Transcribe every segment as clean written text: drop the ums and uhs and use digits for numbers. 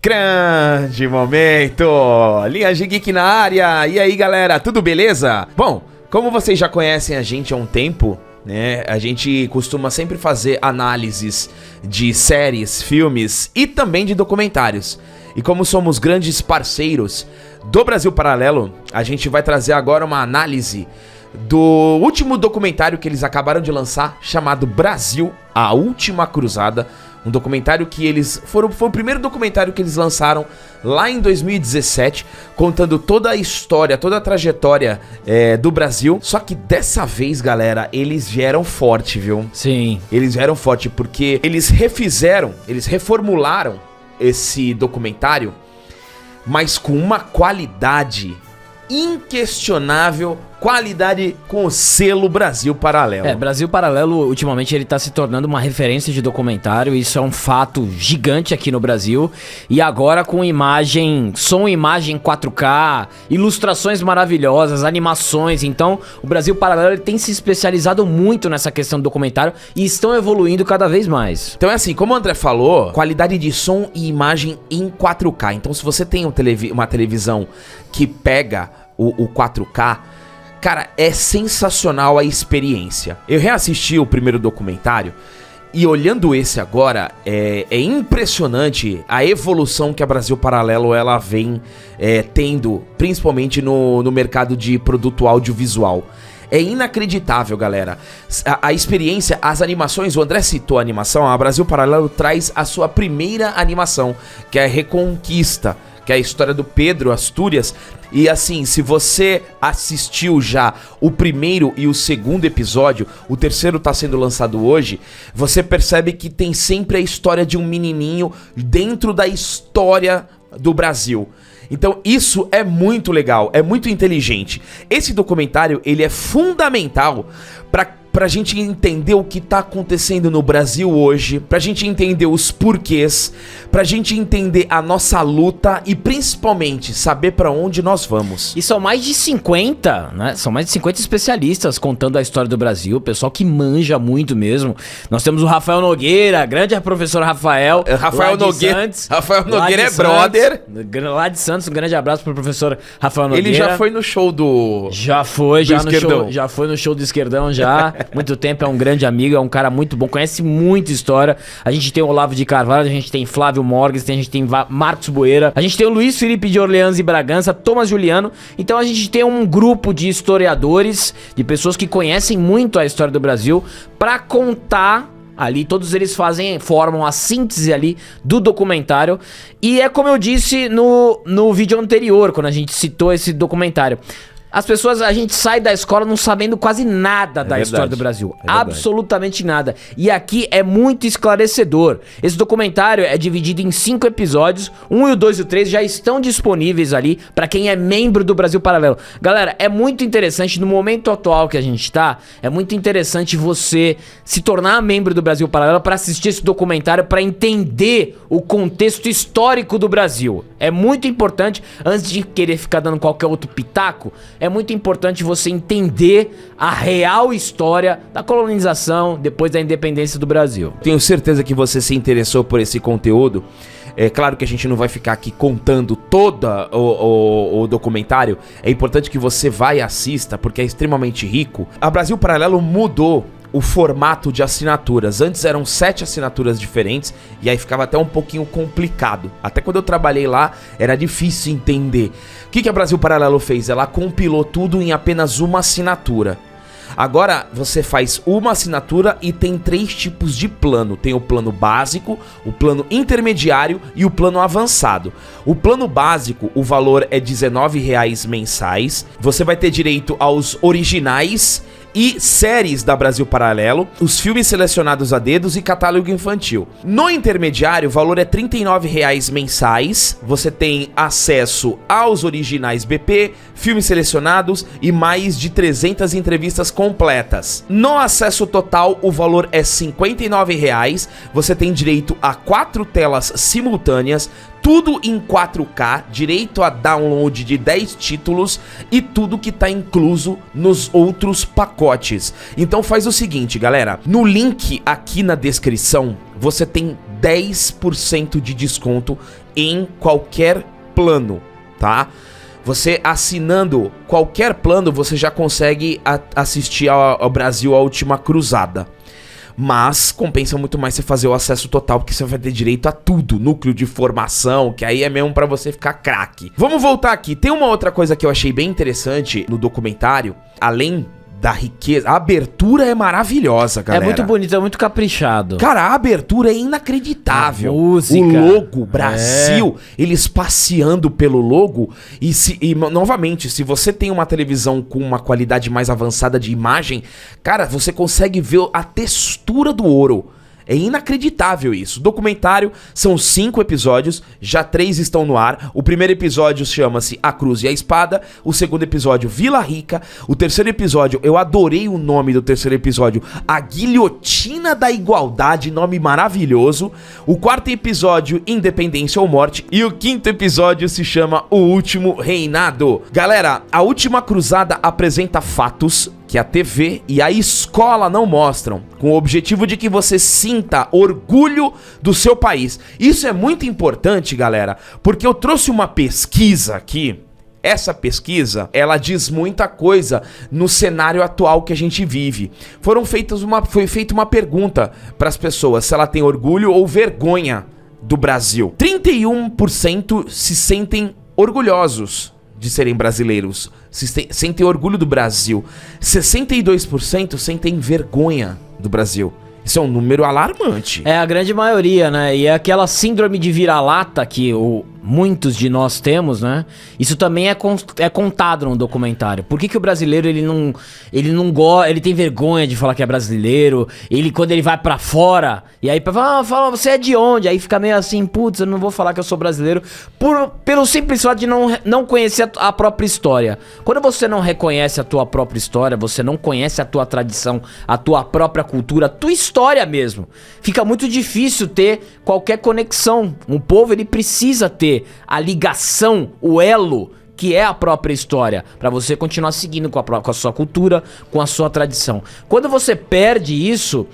Grande momento! Linhagem Geek na área! E aí, galera, tudo beleza? Bom, como vocês já conhecem a gente há um tempo, né? A gente costuma sempre fazer análises de séries, filmes e também de documentários. E como somos grandes parceiros do Brasil Paralelo, a gente vai trazer agora uma análise do último documentário que eles acabaram de lançar, chamado Brasil, a Última Cruzada. Um documentário que foi o primeiro documentário que eles lançaram lá em 2017, contando toda a história, toda a trajetória do Brasil. Só que dessa vez, galera, eles vieram forte, viu? Sim. Eles vieram forte porque eles reformularam esse documentário, mas com uma qualidade inquestionável, qualidade com o selo Brasil Paralelo. Brasil Paralelo, ultimamente, ele tá se tornando uma referência de documentário. Isso é um fato gigante aqui no Brasil. E agora com som e imagem 4K, ilustrações maravilhosas, animações. Então, o Brasil Paralelo ele tem se especializado muito nessa questão do documentário e estão evoluindo cada vez mais. Então é assim, como o André falou, qualidade de som e imagem em 4K. Então, se você tem uma televisão que pega o 4K, cara, é sensacional a experiência. Eu reassisti o primeiro documentário e olhando esse agora, é impressionante a evolução que a Brasil Paralelo ela vem tendo, principalmente no mercado de produto audiovisual. É inacreditável, galera. A experiência, as animações, o André citou a animação, a Brasil Paralelo traz a sua primeira animação, que é a Reconquista, que é a história do Pedro Astúrias. E assim, se você assistiu já o primeiro e o segundo episódio, o terceiro tá sendo lançado hoje, você percebe que tem sempre a história de um menininho dentro da história do Brasil. Então isso é muito legal, é muito inteligente. Esse documentário, ele é fundamental pra gente entender o que tá acontecendo no Brasil hoje, pra gente entender os porquês, pra gente entender a nossa luta e principalmente saber pra onde nós vamos. E são mais de 50, né? São mais de 50 especialistas contando a história do Brasil, pessoal que manja muito mesmo. Nós temos o Rafael Nogueira, grande professor Rafael. Rafael Nogueira é brother. Lá de Santos, um grande abraço pro professor Rafael Nogueira. Ele já foi no show do... Já foi no show do Esquerdão já. Muito tempo, é um grande amigo, é um cara muito bom, conhece muita história. A gente tem o Olavo de Carvalho, a gente tem Flávio Morges, a gente tem Marcos Boeira, a gente tem o Luiz Felipe de Orleans e Bragança, Thomas Juliano. Então a gente tem um grupo de historiadores, de pessoas que conhecem muito a história do Brasil, pra contar ali. Todos eles formam a síntese ali do documentário. E é como eu disse no vídeo anterior, quando a gente citou esse documentário. As pessoas, a gente sai da escola não sabendo quase nada da história do Brasil. Absolutamente nada. E aqui é muito esclarecedor. Esse documentário é dividido em 5 episódios. 1, o 2 e o 3 já estão disponíveis ali pra quem é membro do Brasil Paralelo. Galera, é muito interessante, no momento atual que a gente tá, é muito interessante você se tornar membro do Brasil Paralelo pra assistir esse documentário, pra entender o contexto histórico do Brasil. É muito importante, antes de querer ficar dando qualquer outro pitaco, é muito importante você entender a real história da colonização depois da independência do Brasil. Tenho certeza que você se interessou por esse conteúdo. É claro que a gente não vai ficar aqui contando todo o documentário. É importante que você vá e assista, porque é extremamente rico. A Brasil Paralelo mudou o formato de assinaturas. Antes eram 7 assinaturas diferentes e aí ficava até um pouquinho complicado. Até quando eu trabalhei lá era difícil entender. O que a Brasil Paralelo fez? Ela compilou tudo em apenas uma assinatura. Agora você faz uma assinatura e tem 3 tipos de plano. Tem o plano básico, o plano intermediário e o plano avançado. O plano básico, o valor é R$19 mensais. Você vai ter direito aos originais e séries da Brasil Paralelo, os filmes selecionados a dedos e catálogo infantil. No intermediário, o valor é R$39 mensais. Você tem acesso aos originais BP, filmes selecionados e mais de 300 entrevistas completas. No acesso total, o valor é R$59. Você tem direito a 4 telas simultâneas, tudo em 4K, direito a download de 10 títulos e tudo que tá incluso nos outros pacotes. Então faz o seguinte, galera, no link aqui na descrição você tem 10% de desconto em qualquer plano, tá? Você assinando qualquer plano, você já consegue assistir ao Brasil A Última Cruzada. Mas compensa muito mais você fazer o acesso total, porque você vai ter direito a tudo, núcleo de formação, que aí é mesmo pra você ficar craque. Vamos voltar aqui, tem uma outra coisa que eu achei bem interessante no documentário, além da riqueza. A abertura é maravilhosa, galera. É muito bonito, é muito caprichado. Cara, a abertura é inacreditável. A música. O logo, Brasil, eles passeando pelo logo. E novamente, se você tem uma televisão com uma qualidade mais avançada de imagem, cara, você consegue ver a textura do ouro. É inacreditável isso. O documentário são 5 episódios, já 3 estão no ar. O primeiro episódio chama-se A Cruz e a Espada. O segundo episódio, Vila Rica. O terceiro episódio, eu adorei o nome do terceiro episódio, A Guilhotina da Igualdade, nome maravilhoso. O quarto episódio, Independência ou Morte. E o quinto episódio se chama O Último Reinado. Galera, A Última Cruzada apresenta fatos que a TV e a escola não mostram, com o objetivo de que você sinta orgulho do seu país. Isso é muito importante, galera, porque eu trouxe uma pesquisa aqui. Essa pesquisa, ela diz muita coisa no cenário atual que a gente vive. Foi feita uma pergunta para as pessoas se ela tem orgulho ou vergonha do Brasil. 31% se sentem orgulhosos de serem brasileiros, sentem orgulho do Brasil. 62% sentem vergonha do Brasil. Isso é um número alarmante. É a grande maioria, né? E é aquela síndrome de vira-lata que muitos de nós temos, né? Isso também é contado no documentário. Por que o brasileiro, ele tem vergonha de falar que é brasileiro? Quando ele vai pra fora, e aí fala, você é de onde? Aí fica meio assim, putz, eu não vou falar que eu sou brasileiro, pelo simples fato de não conhecer a própria história. Quando você não reconhece a tua própria história, você não conhece a tua tradição, a tua própria cultura, a tua história mesmo, fica muito difícil ter qualquer conexão. Um povo, ele precisa ter a ligação, o elo, que é a própria história, para você continuar seguindo com a sua cultura, com a sua tradição. Quando você perde isso,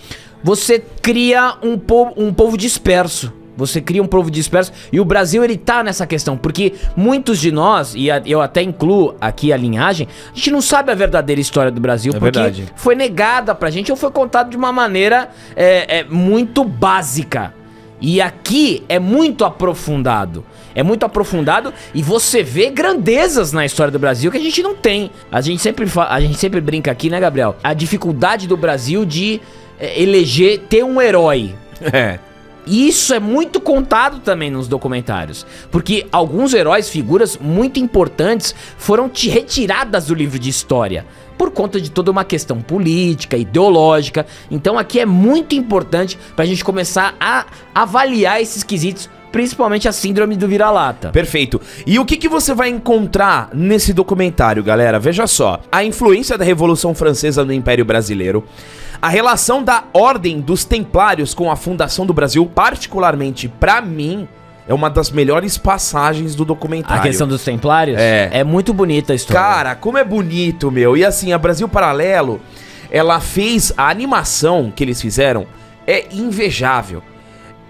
você cria um povo disperso. Você cria um povo disperso, e o Brasil, ele tá nessa questão, porque muitos de nós, e eu até incluo aqui a linhagem, a gente não sabe a verdadeira história do Brasil, porque verdade. Foi negada pra gente, ou foi contado de uma maneira muito básica. E aqui é muito aprofundado. É muito aprofundado, e você vê grandezas na história do Brasil que a gente não tem. A gente sempre brinca aqui, né, Gabriel? A dificuldade do Brasil de ter um herói. E isso é muito contado também nos documentários, porque alguns heróis, figuras muito importantes, foram retiradas do livro de história por conta de toda uma questão política, ideológica. Então aqui é muito importante pra gente começar a avaliar esses quesitos, principalmente a síndrome do vira-lata. Perfeito. E o que você vai encontrar nesse documentário, galera? Veja só. A influência da Revolução Francesa no Império Brasileiro, a relação da Ordem dos Templários com a fundação do Brasil, particularmente pra mim, é uma das melhores passagens do documentário. A questão dos Templários? É muito bonita a história. Cara, como é bonito, meu. E assim, a Brasil Paralelo, ela fez a animação que eles fizeram, é invejável.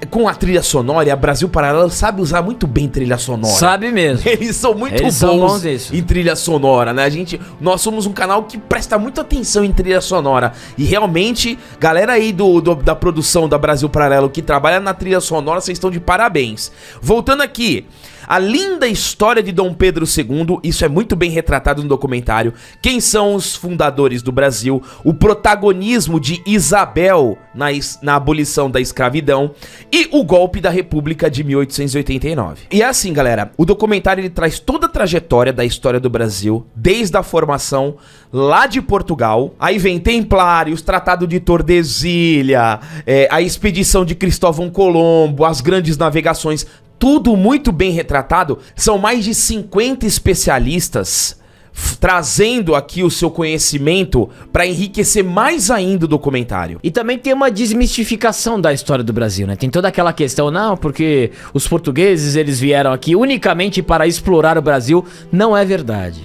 Com a trilha sonora, e a Brasil Paralelo sabe usar muito bem trilha sonora. Sabe mesmo. Eles são muito bons em trilha sonora, né? Nós somos um canal que presta muita atenção em trilha sonora. E realmente, galera aí da produção da Brasil Paralelo que trabalha na trilha sonora, vocês estão de parabéns. Voltando aqui, a linda história de Dom Pedro II, isso é muito bem retratado no documentário. Quem são os fundadores do Brasil? O protagonismo de Isabel na abolição da escravidão e o golpe da República de 1889. E é assim, galera, o documentário ele traz toda a trajetória da história do Brasil, desde a formação lá de Portugal, aí vem Templários, Tratado de Tordesilha, a expedição de Cristóvão Colombo, as grandes navegações, tudo muito bem retratado. São mais de 50 especialistas trazendo aqui o seu conhecimento para enriquecer mais ainda o documentário. E também tem uma desmistificação da história do Brasil, né? Tem toda aquela questão, não, porque os portugueses, eles vieram aqui unicamente para explorar o Brasil. Não é verdade.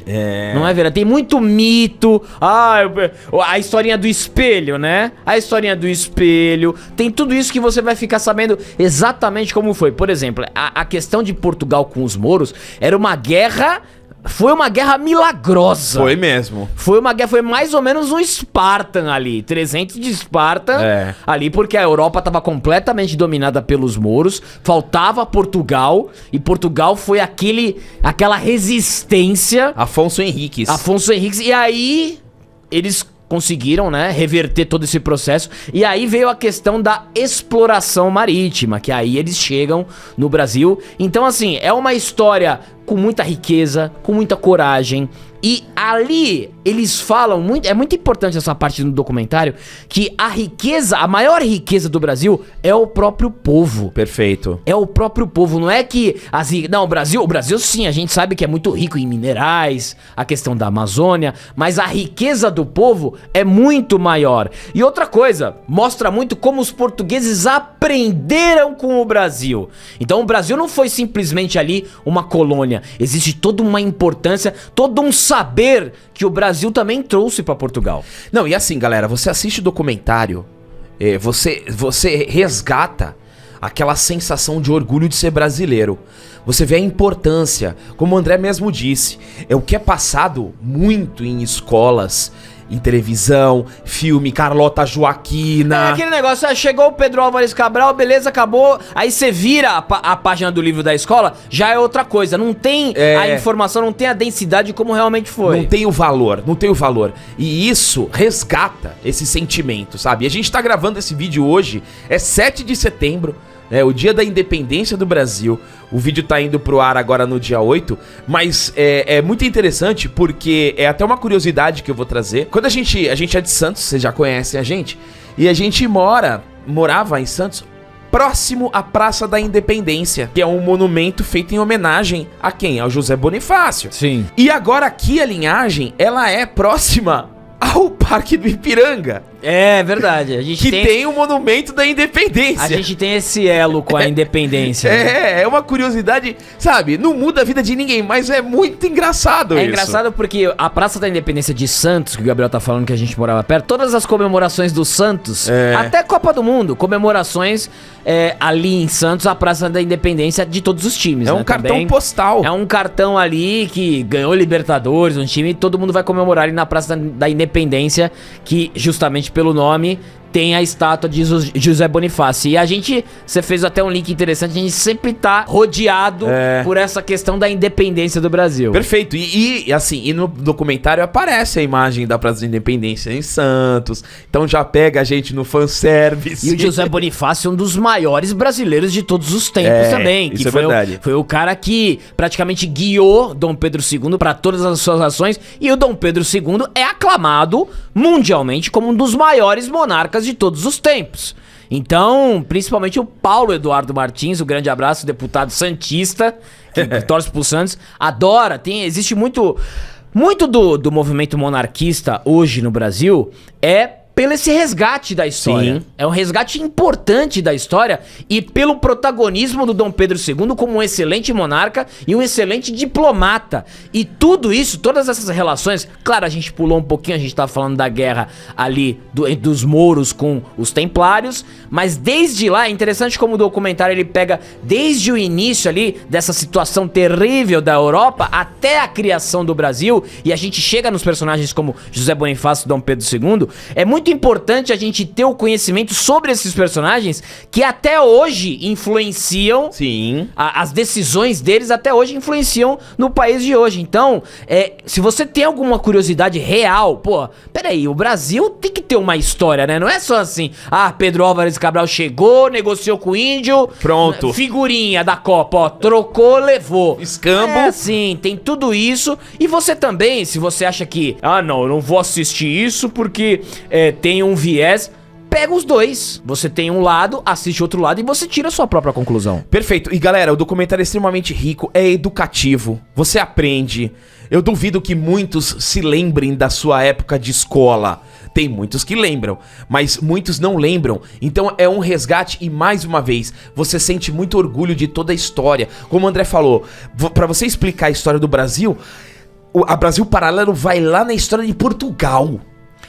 Não é verdade. Tem muito mito. A historinha do espelho, né? A historinha do espelho. Tem tudo isso que você vai ficar sabendo exatamente como foi. Por exemplo, a questão de Portugal com os mouros era uma guerra... Foi uma guerra milagrosa. Foi mesmo. Foi uma guerra, foi mais ou menos um Esparta ali. 300 de Esparta ali, porque a Europa estava completamente dominada pelos mouros. Faltava Portugal. E Portugal foi aquela resistência. Afonso Henriques. E aí, eles conseguiram, né, reverter todo esse processo. E aí veio a questão da exploração marítima, que aí eles chegam no Brasil. Então, assim, é uma história com muita riqueza, com muita coragem. E ali eles falam muito, é muito importante essa parte do documentário, que a riqueza, a maior riqueza do Brasil é o próprio povo. Perfeito. É o próprio povo, não é que não, o Brasil sim, a gente sabe que é muito rico em minerais, a questão da Amazônia, mas a riqueza do povo é muito maior. E outra coisa, mostra muito como os portugueses aprenderam com o Brasil. Então o Brasil não foi simplesmente ali uma colônia, existe toda uma importância, todo um saber que o Brasil também trouxe pra Portugal. Não, e assim, galera, você assiste o documentário, você resgata aquela sensação de orgulho de ser brasileiro. Você vê a importância, como o André mesmo disse, é o que é passado muito em escolas, em televisão, filme, Carlota Joaquina. É aquele negócio, chegou o Pedro Álvares Cabral, beleza, acabou. Aí você vira a página do livro da escola, já é outra coisa. Não tem a informação, não tem a densidade como realmente foi. Não tem o valor. E isso resgata esse sentimento, sabe? E a gente tá gravando esse vídeo hoje, é 7 de setembro, o dia da independência do Brasil. O vídeo tá indo pro ar agora no dia 8, mas é muito interessante porque é até uma curiosidade que eu vou trazer. Quando a gente é de Santos, vocês já conhecem a gente, e a gente morava em Santos, próximo à Praça da Independência, que é um monumento feito em homenagem a quem? Ao José Bonifácio. Sim. E agora aqui a linhagem, ela é próxima ao Parque do Ipiranga. É verdade. A gente tem o monumento da Independência. A gente tem esse elo com a independência. É uma curiosidade, sabe? Não muda a vida de ninguém, mas é muito engraçado isso. É engraçado porque a Praça da Independência de Santos, que o Gabriel tá falando que a gente morava perto, todas as comemorações do Santos, até Copa do Mundo, comemorações ali em Santos, a Praça da Independência de todos os times. É um cartão postal. É um cartão ali que ganhou Libertadores, um time, e todo mundo vai comemorar ali na Praça da Independência, que justamente pelo nome tem a estátua de José Bonifácio. E você fez até um link interessante, a gente sempre tá rodeado por essa questão da independência do Brasil. Perfeito. E assim, e no documentário aparece a imagem da Praça da Independência em Santos. Então já pega a gente no fanservice. E o José Bonifácio é um dos maiores brasileiros de todos os tempos também. Isso é verdade. Foi o cara que praticamente guiou Dom Pedro II para todas as suas ações. E o Dom Pedro II é aclamado mundialmente como um dos maiores monarcas de todos os tempos. Então, principalmente o Paulo Eduardo Martins, um grande abraço, deputado santista, que torce pro Santos, adora, existe muito do movimento monarquista hoje no Brasil pelo esse resgate da história. Sim. É um resgate importante da história e pelo protagonismo do Dom Pedro II como um excelente monarca e um excelente diplomata. E tudo isso, todas essas relações, claro, a gente pulou um pouquinho, a gente tava falando da guerra ali dos mouros com os templários, mas desde lá, é interessante como o documentário ele pega desde o início ali dessa situação terrível da Europa até a criação do Brasil, e a gente chega nos personagens como José Bonifácio e Dom Pedro II. É muito importante a gente ter o conhecimento sobre esses personagens que até hoje influenciam. Sim. As decisões deles até hoje influenciam no país de hoje. Então, se você tem alguma curiosidade real, peraí, o Brasil tem que ter uma história, né? Não é só assim, Pedro Álvares Cabral chegou, negociou com o índio, pronto, figurinha da Copa, trocou, levou. Escambo. Sim, tem tudo isso. E você também, se você acha que, não, eu não vou assistir isso porque tem um viés. pega os dois. Você tem um lado, assiste outro lado e você tira a sua própria conclusão. Perfeito. E galera, o documentário é extremamente rico, é educativo, você aprende. Eu duvido que muitos se lembrem da sua época de escola. Tem muitos que lembram, mas muitos não lembram. Então é um resgate e, mais uma vez, você sente muito orgulho de toda a história. Como o André falou, pra você explicar a história do Brasil, a Brasil Paralelo vai lá na história de Portugal.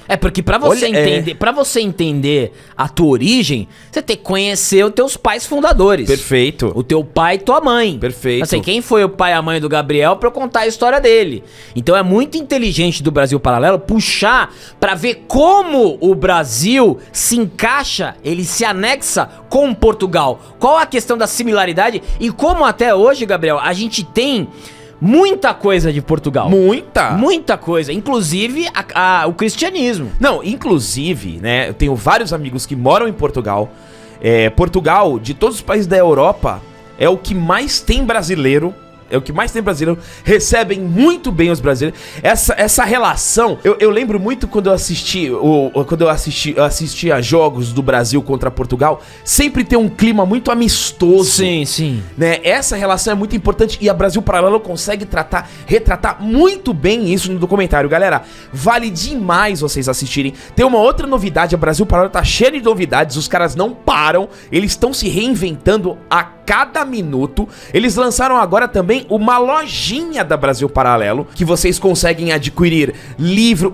É porque pra você entender a tua origem, você tem que conhecer os teus pais fundadores. Perfeito. O teu pai e tua mãe. Perfeito. Assim, quem foi o pai e a mãe do Gabriel pra eu contar a história dele. Então é muito inteligente do Brasil Paralelo puxar pra ver como o Brasil se encaixa, ele se anexa com Portugal. Qual a questão da similaridade e como até hoje, Gabriel, a gente tem muita coisa de Portugal. Muita coisa. Inclusive o cristianismo. Não, inclusive, né? Eu tenho vários amigos que moram em Portugal. Portugal, de todos os países da Europa, é o que mais tem brasileiro. Recebem muito bem os brasileiros. Essa relação, eu lembro muito quando eu assisti a jogos do Brasil contra Portugal, sempre tem um clima muito amistoso. Sim. Né? Essa relação é muito importante e a Brasil Paralelo consegue retratar muito bem isso no documentário. Galera, vale demais vocês assistirem. Tem uma outra novidade, a Brasil Paralelo tá cheia de novidades, os caras não param, eles estão se reinventando a cada minuto. Eles lançaram agora também uma lojinha da Brasil Paralelo, que vocês conseguem adquirir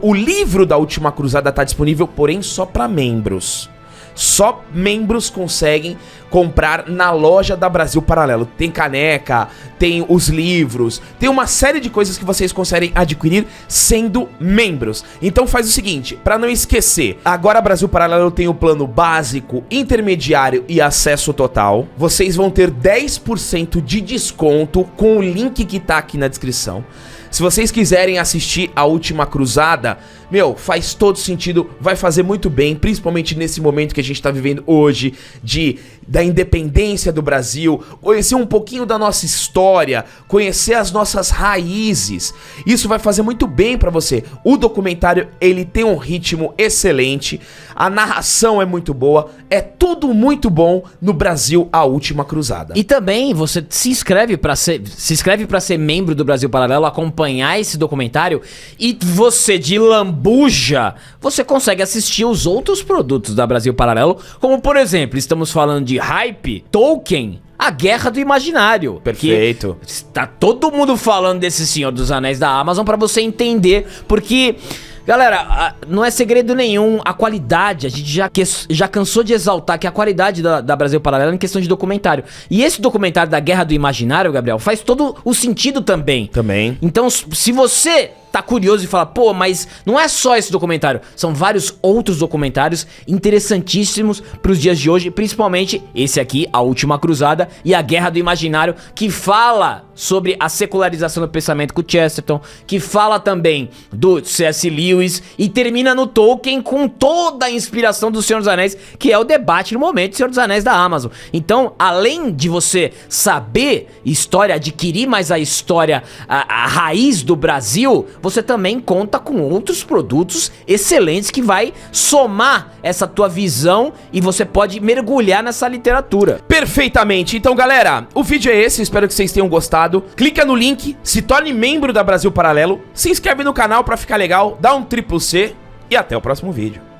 o livro da Última Cruzada tá disponível, porém só para membros. Só membros conseguem comprar na loja da Brasil Paralelo. Tem caneca, tem os livros, tem uma série de coisas que vocês conseguem adquirir sendo membros. Então faz o seguinte, para não esquecer, agora a Brasil Paralelo tem o plano básico, intermediário e acesso total. Vocês vão ter 10% de desconto com o link que tá aqui na descrição. Se vocês quiserem assistir a Última Cruzada, faz todo sentido, vai fazer muito bem, principalmente nesse momento que a gente tá vivendo hoje, da independência do Brasil, conhecer um pouquinho da nossa história, conhecer as nossas raízes. Isso vai fazer muito bem pra você. O documentário, ele tem um ritmo excelente, a narração é muito boa, é tudo muito bom no Brasil, a Última Cruzada. E também você se inscreve pra ser membro do Brasil Paralelo, acompanhar esse documentário, e você de lambuja, você consegue assistir os outros produtos da Brasil Paralelo, como por exemplo, estamos falando de hype, Tolkien, A Guerra do Imaginário. Perfeito. Tá todo mundo falando desse Senhor dos Anéis da Amazon pra você entender, porque... Galera, não é segredo nenhum, a qualidade, a gente já cansou de exaltar que a qualidade da Brasil Paralelo é em questão de documentário. E esse documentário da Guerra do Imaginário, Gabriel, faz todo o sentido também. Então, se você tá curioso e fala, pô, mas não é só esse documentário, são vários outros documentários interessantíssimos pros dias de hoje, principalmente esse aqui, A Última Cruzada e A Guerra do Imaginário, que fala sobre a secularização do pensamento com Chesterton, que fala também do C.S. Lewis e termina no Tolkien com toda a inspiração do Senhor dos Anéis, que é o debate no momento do Senhor dos Anéis da Amazon. Então, além de você saber história, adquirir mais a história, a raiz do Brasil, você também conta com outros produtos excelentes que vai somar essa tua visão e você pode mergulhar nessa literatura. Perfeitamente. Então, galera, o vídeo é esse, espero que vocês tenham gostado. Clica no link, se torne membro da Brasil Paralelo, se inscreve no canal pra ficar legal, dá um triplo C e até o próximo vídeo.